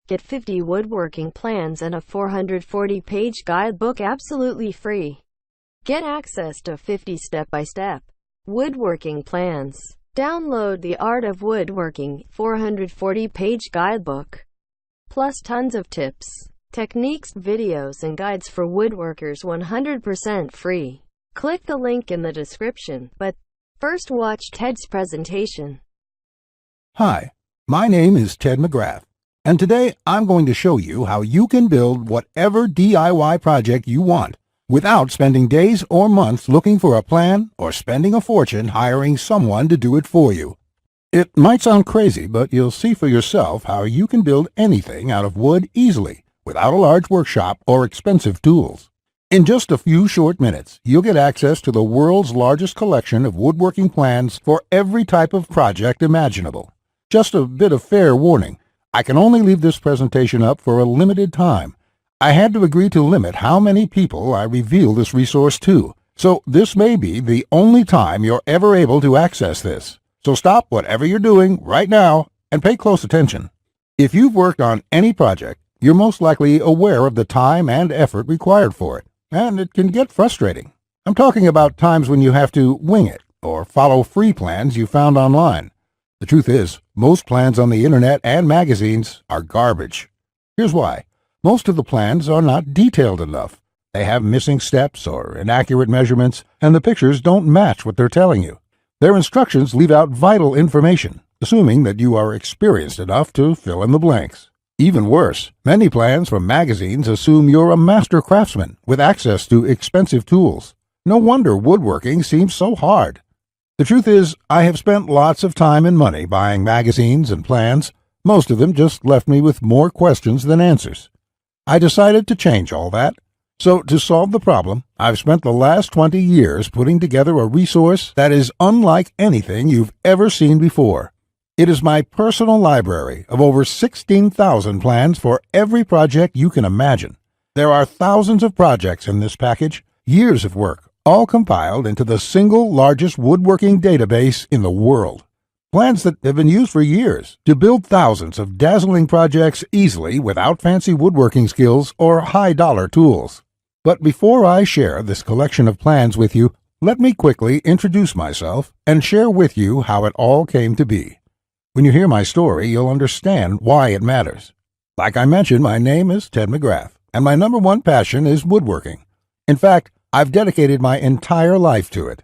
Get 50 woodworking plans and a 440-page guidebook absolutely free. Get access to 50 step-by-step woodworking plans. Download The Art of Woodworking 440-page guidebook, plus tons of tips, techniques, videos, and guides for woodworkers 100% free. Click the link in the description, but first watch Ted's presentation. Hi, my name is Ted McGrath, and today I'm going to show you how you can build whatever DIY project you want without spending days or months looking for a plan or spending a fortune hiring someone to do it for you. It might sound crazy, but you'll see for yourself how you can build anything out of wood easily without a large workshop or expensive tools. In just a few short minutes, you'll get access to the world's largest collection of woodworking plans for every type of project imaginable. Just a bit of fair warning, I can only leave this presentation up for a limited time. I had to agree to limit how many people I reveal this resource to, so this may be the only time you're ever able to access this. So stop whatever you're doing right now and pay close attention. If you've worked on any project, you're most likely aware of the time and effort required for it, and it can get frustrating. I'm talking about times when you have to wing it or follow free plans you found online. The truth is, most plans on the internet and magazines are garbage. Here's why. Most of the plans are not detailed enough. They have missing steps or inaccurate measurements, and the pictures don't match what they're telling you. Their instructions leave out vital information, assuming that you are experienced enough to fill in the blanks. Even worse, many plans from magazines assume you're a master craftsman with access to expensive tools. No wonder woodworking seems so hard. The truth is, I have spent lots of time and money buying magazines and plans. Most of them just left me with more questions than answers. I decided to change all that. So to solve the problem, I've spent the last 20 years putting together a resource that is unlike anything you've ever seen before. It is my personal library of over 16,000 plans for every project you can imagine. There are thousands of projects in this package, years of work, all compiled into the single largest woodworking database in the world. Plans that have been used for years to build thousands of dazzling projects easily without fancy woodworking skills or high-dollar tools. But before I share this collection of plans with you, let me quickly introduce myself and share with you how it all came to be. When you hear my story, you'll understand why it matters. Like I mentioned, my name is Ted McGrath, and my number one passion is woodworking. In fact, I've dedicated my entire life to it.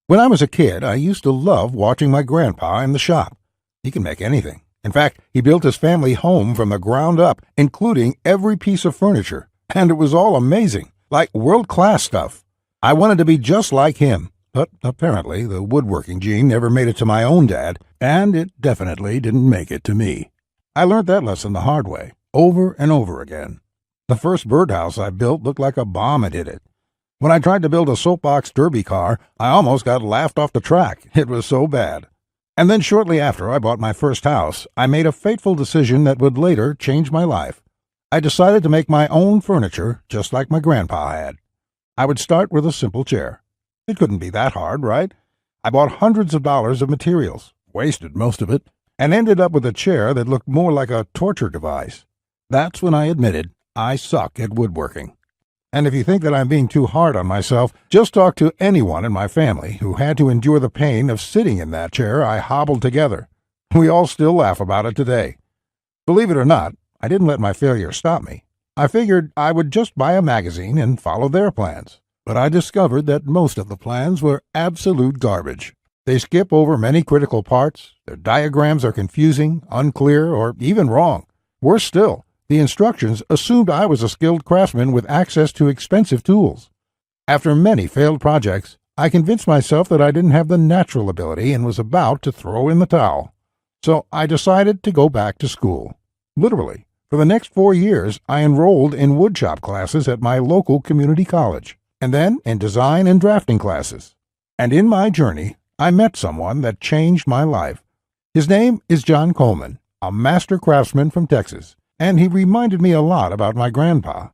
When I was a kid, I used to love watching my grandpa in the shop. He can make anything. In fact, he built his family home from the ground up, including every piece of furniture, and it was all amazing, like world-class stuff. I wanted to be just like him. But apparently the woodworking gene never made it to my own dad, and it definitely didn't make it to me. I learned that lesson the hard way, over and over again. The first birdhouse I built looked like a bomb had hit it. When I tried to build a soapbox derby car, I almost got laughed off the track. It was so bad. And then shortly after I bought my first house, I made a fateful decision that would later change my life. I decided to make my own furniture just like my grandpa had. I would start with a simple chair. It couldn't be that hard, right? I bought hundreds of dollars of materials, wasted most of it, and ended up with a chair that looked more like a torture device. That's when I admitted I suck at woodworking. And if you think that I'm being too hard on myself, just talk to anyone in my family who had to endure the pain of sitting in that chair I hobbled together. We all still laugh about it today. Believe it or not, I didn't let my failure stop me. I figured I would just buy a magazine and follow their plans. But I discovered that most of the plans were absolute garbage. They skip over many critical parts, their diagrams are confusing, unclear, or even wrong. Worse still, the instructions assumed I was a skilled craftsman with access to expensive tools. After many failed projects, I convinced myself that I didn't have the natural ability and was about to throw in the towel. So I decided to go back to school. Literally, for the next 4 years, I enrolled in woodshop classes at my local community college, and then in design and drafting classes. And in my journey, I met someone that changed my life. His name is John Coleman, a master craftsman from Texas, and he reminded me a lot about my grandpa.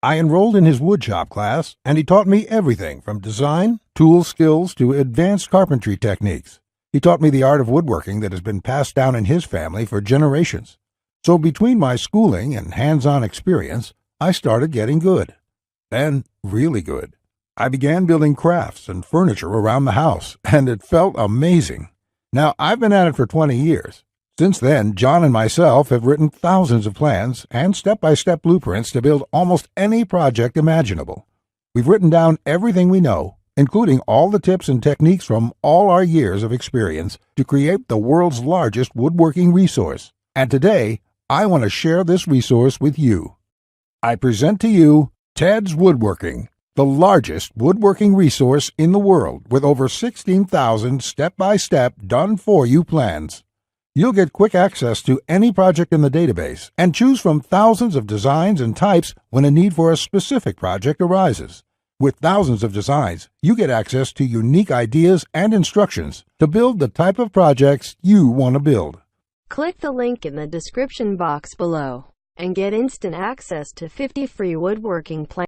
I enrolled in his woodshop class, and he taught me everything from design, tool skills, to advanced carpentry techniques. He taught me the art of woodworking that has been passed down in his family for generations. So between my schooling and hands-on experience, I started getting good. Then, really good. I began building crafts and furniture around the house, and it felt amazing. Now, I've been at it for 20 years. Since then, John and myself have written thousands of plans and step-by-step blueprints to build almost any project imaginable. We've written down everything we know, including all the tips and techniques from all our years of experience to create the world's largest woodworking resource. And today, I want to share this resource with you. I present to you Ted's Woodworking, the largest woodworking resource in the world with over 16,000 step-by-step done-for-you plans. You'll get quick access to any project in the database and choose from thousands of designs and types when a need for a specific project arises. With thousands of designs, you get access to unique ideas and instructions to build the type of projects you want to build. Click the link in the description box below and get instant access to 50 free woodworking plans.